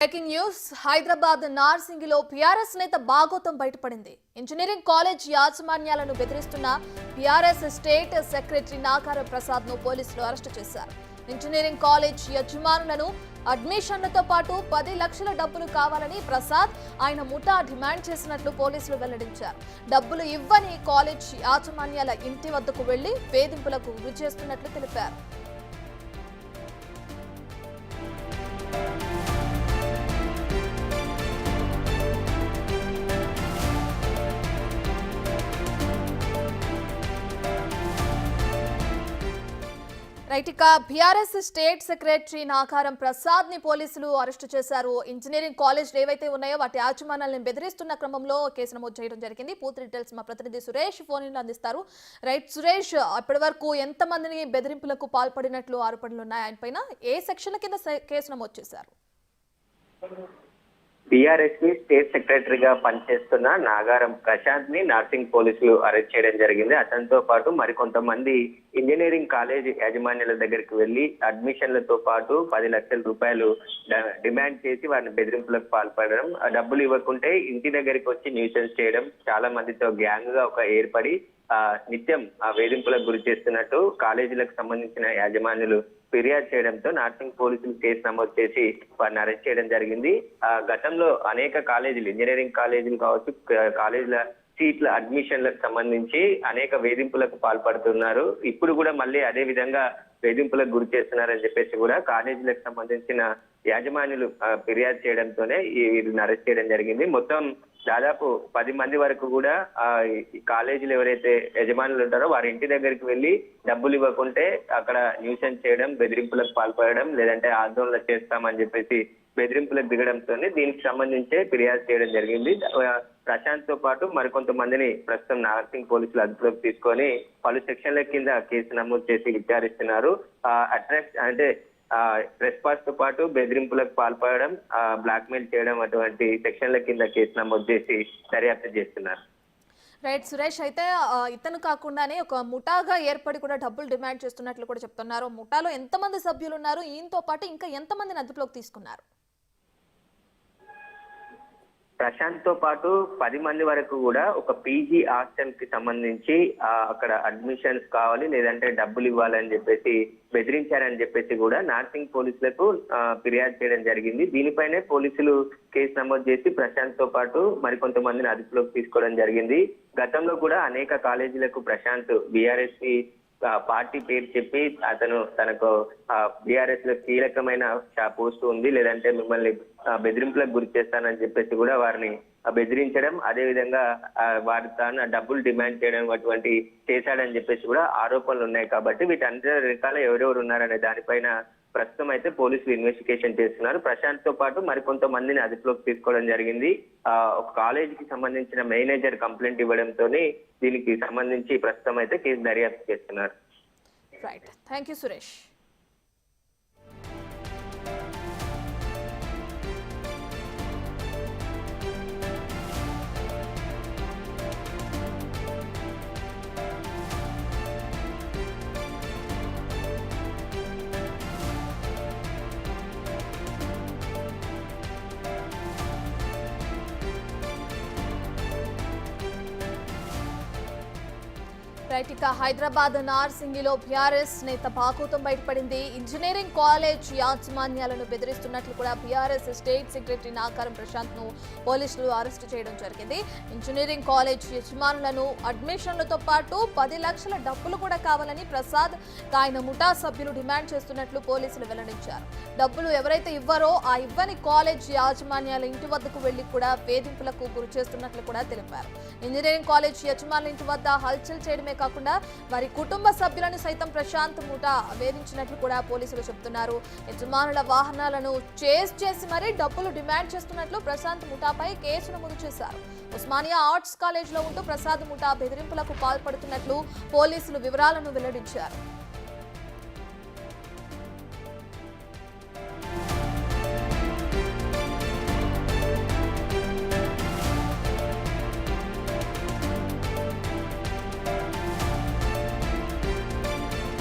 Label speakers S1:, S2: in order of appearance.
S1: Breaking news Hyderabad నార్సింగిలో పీఆర్ఎస్ నేత భాగోతం బయటపడింది. ఇంజనీరింగ్ కాలేజ్ యాజమాన్యాలను బెదిరిస్తున్న పీఆర్ఎస్ స్టేట్ సెక్రటరీ నాగారం ప్రసాద్ ను పోలీసులు అరెస్టు చేశారు. ఇంజనీరింగ్ కాలేజ్ యజమానులను అడ్మిషన్లతో పాటు 10 లక్షల డబ్బులు కావాలని ప్రసాద్ ఆయన ముఠా డిమాండ్ చేసినట్లు పోలీసులు వెల్లడించారు. డబ్బులు ఇవ్వని కాలేజ్ యాజమాన్యాల ఇంటి వద్దకు వెళ్లి వేధింపులకు గురి చేస్తున్నట్లు తెలిపారు. Right, BRS state secretary Nagaram Prasad ని పోలీసులు అరెస్టు చేశారు. ఇంజనీరింగ్ కాలేజ్ ఏవైతే ఉన్నాయో వాటి యాజమాన్యాలను బెదిరిస్తున్న క్రమంలో కేసు నమోదు చేయడం జరిగింది. పూర్తి డీటెయిల్స్ మా ప్రతినిధి సురేష్ ఫోన్ ఇన్ అందిస్తారు. రైట్ సురేష్, ఇప్పటి వరకు ఎంత మందిని బెదిరింపులకు పాల్పడినట్లు ఆరోపణలు ఉన్నాయి? ఆయన పైన ఏ సెక్షన్ల కింద కేసు నమోదు చేశారు?
S2: బీఆర్ఎస్ కి స్టేట్ సెక్రటరీగా పనిచేస్తున్న నాగారం ప్రశాంత్ ని నార్సింగ్ పోలీసులు అరెస్ట్ చేయడం జరిగింది. అతనితో పాటు మరికొంతమంది ఇంజనీరింగ్ కాలేజ్ యాజమాన్యాల దగ్గరికి వెళ్లి అడ్మిషన్లతో పాటు 10 లక్షల రూపాయలు డిమాండ్ చేసి వారిని బెదిరింపులకు పాల్పడడం, డబ్బులు ఇవ్వకుంటే ఇంటి దగ్గరికి వచ్చి న్యూసెన్స్ చేయడం, చాలా మందితో గ్యాంగ్ గా ఒక ఏర్పడి నిత్యం వేధింపులకు గురి చేస్తున్నట్టు కాలేజీలకు సంబంధించిన యాజమాన్యులు ఫిర్యాదు చేయడంతో నార్సింగ్ పోలీసులు కేసు నమోదు చేసి వారిని అరెస్ట్ చేయడం జరిగింది. గతంలో అనేక కాలేజీలు, ఇంజనీరింగ్ కాలేజీలు కావచ్చు, కాలేజీల సీట్ల అడ్మిషన్లకు సంబంధించి అనేక వేధింపులకు పాల్పడుతున్నారు. ఇప్పుడు కూడా మళ్ళీ అదే విధంగా వేధింపులకు గురి చేస్తున్నారని చెప్పేసి కూడా కాలేజీలకు సంబంధించిన యాజమాన్యులు ఫిర్యాదు చేయడంతోనే వీరిని అరెస్ట్ చేయడం జరిగింది. మొత్తం దాదాపు 10 మంది వరకు కూడా ఈ కాలేజీలు ఎవరైతే యజమానులు ఉంటారో వారి ఇంటి దగ్గరికి వెళ్లి డబ్బులు ఇవ్వకుంటే అక్కడ న్యూసెన్స్ చేయడం, బెదిరింపులకు పాల్పడడం, లేదంటే ఆందోళన చేస్తామని చెప్పేసి బెదిరింపులకు దిగడంతో దీనికి సంబంధించే ఫిర్యాదు చేయడం జరిగింది. ప్రశాంత్ తో పాటు మరికొంతమందిని ప్రస్తుతం నార్సింగ్ పోలీసులు అదుపులోకి తీసుకొని పలు సెక్షన్ల కింద కేసు నమోదు చేసి విచారిస్తున్నారు. ట్రెస్పాస్ తో పాటు బెదిరింపులకు పాల్పడడం, బ్లాక్ మెయిల్ చేయడం అటువంటి సెక్షన్ల కింద కేసు నమోదు చేసి దర్యాప్తు చేస్తున్నారు.
S1: రైట్ సురేష్, అయితే ఇతను కాకుండానే ఒక ముఠాగా ఏర్పడి కూడా డబ్బులు డిమాండ్ చేస్తున్నట్లు కూడా చెప్తున్నారు. ముఠాలో ఎంతమంది సభ్యులు ఉన్నారు? ఈయనతో పాటు ఇంకా ఎంతమందిని అదుపులోకి తీసుకున్నారు?
S2: ప్రశాంత్ తో పాటు 10 మంది వరకు కూడా ఒక పీజీ హాస్టల్ కి సంబంధించి అక్కడ అడ్మిషన్స్ కావాలి, లేదంటే డబ్బులు ఇవ్వాలని చెప్పేసి బెదిరించారని చెప్పేసి కూడా నార్సింగ్ పోలీసులకు ఫిర్యాదు చేయడం జరిగింది. దీనిపైనే పోలీసులు కేసు నమోదు చేసి ప్రశాంత్ తో పాటు మరికొంతమందిని అదుపులోకి తీసుకోవడం జరిగింది. గతంలో కూడా అనేక కాలేజీలకు ప్రశాంత్ బీఆర్ఎస్ కి పార్టీ పేరు చెప్పి అతను తనకు బీఆర్ఎస్ లో కీలకమైన పోస్ట్ ఉంది, లేదంటే మిమ్మల్ని బెదిరింపులకు గురి చేస్తానని చెప్పేసి కూడా వారిని బెదిరించడం, అదే విధంగా వారి తాను డబ్బులు డిమాండ్ చేయడం అటువంటి చేశాడని చెప్పేసి కూడా ఆరోపణలు ఉన్నాయి. కాబట్టి వీటన్ని రకాల ఎవరెవరు ఉన్నారనే దానిపైన ప్రస్తుతం అయితే పోలీసులు ఇన్వెస్టిగేషన్ చేస్తున్నారు. ప్రశాంత్ తో పాటు మరికొంతమందిని అదుపులోకి తీసుకోవడం జరిగింది. ఒక కాలేజీకి సంబంధించిన మేనేజర్ కంప్లైంట్ ఇవ్వడంతో దీనికి సంబంధించి ప్రస్తుతం అయితే కేసు దర్యాప్తు చేస్తున్నారు.
S1: Right, thank you Suresh. Right, ఇక హైదరాబాద్ నార్సింగిలో బీఆర్ఎస్ నేత భాగోతం బయటపడింది. ఇంజనీరింగ్ కాలేజ్ యాజమాన్యాలను బెదిరిస్తున్నట్లు కూడా BRS state secretary Nagaram Prashant ను పోలీసులు అరెస్టు చేయడం జరిగింది. ఇంజనీరింగ్ కాలేజ్ యజమానులను అడ్మిషన్లతో పాటు 10 లక్షల డబ్బులు కూడా కావాలని ప్రసాద్ ఆయన ముఠా సభ్యులు డిమాండ్ చేస్తున్నట్లు పోలీసులు వెల్లడించారు. డబ్బులు ఎవరైతే ఇవ్వరో ఆ ఇవ్వని కాలేజ్ యాజమాన్యాల ఇంటి వద్దకు వెళ్లి కూడా వేధింపులకు గురి చేస్తున్నట్లు కూడా తెలిపారు. ఇంజనీరింగ్ కాలేజ్ యజమానుల ఇంటి వద్ద హల్చల్ చేయడమే కాకుండా వారి కుటుంబ సభ్యులను సైతం ప్రశాంత్ ముఠా వేధించినట్లు కూడా పోలీసులు చెబుతున్నారు. యజమానుల వాహనాలను చేజ్ చేసి మరీ డబ్బులు డిమాండ్ చేస్తున్నట్లు ప్రశాంత్ ముఠాపై కేసు నమోదు చేశారు. ఉస్మానియా ఆర్ట్స్ కాలేజ్ లో ఉంటూ ప్రసాద్ ముఠా బెదిరింపులకు పాల్పడుతున్నట్లు పోలీసులు వివరాలను వెల్లడించారు.